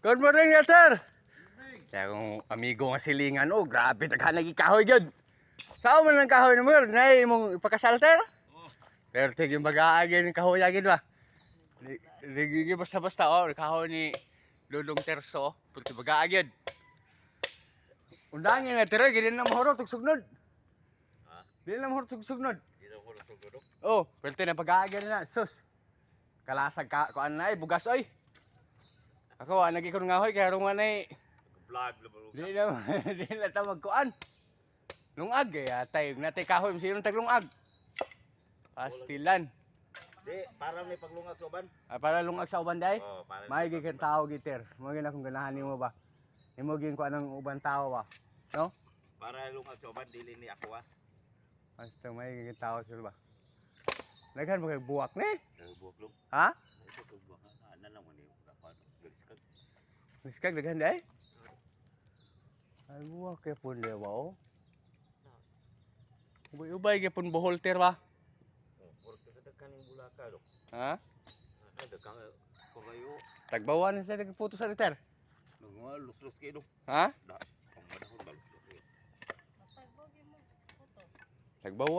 Good morning, Yater. Kaya kung amigo nga silingan, oh, grabe, taghan lagi kahoy yun. Saan man ang kahoy na mo, na mong ipakasalter? Pero tigyung baga-agin, kahoy agin ba? Rigigi basta-basta, oh, kahoy ni Lulong Terso, pulti baga-agin. Undangin na tira, gini na mahuro, tugsugnod. Gini na mahuro, tugsugnod. Oh, pulti na baga-agin na, sus. Kalasag ka, kuan na bugas oy. Ako, nagi ko nga hoy, kaya rungan na Vlog Di na, di na ta magkuan. Lungag eh, atay, natay kahoy, sinong taglungag? Pastilan. Di, para may paglungag sa uban. Para lungag sa uban day? Oh, para May gikan tao giter. Mo gina kung ganahan nimo ba? Imo gin kuan ang uban tao ba? No? para lungag sa uban dili ni ako Basta may gikan tao sila ba? Naghan mo kay buwak ni? Buwak long. Ha? Ito buwak. Ana lang man ni dapat galiskag. Miskag daghan day? Ay buwak kay pun de ba oh? Ubay-ubay kay pun boholter ba? Oh, puro ka kaning bulaka do. Ha? Ana dagang ko kayo. Tagbawan sa nagputo sa liter. Nung lus-lus kayo do. Ha? Da, pang madahon balus. Tagbawan.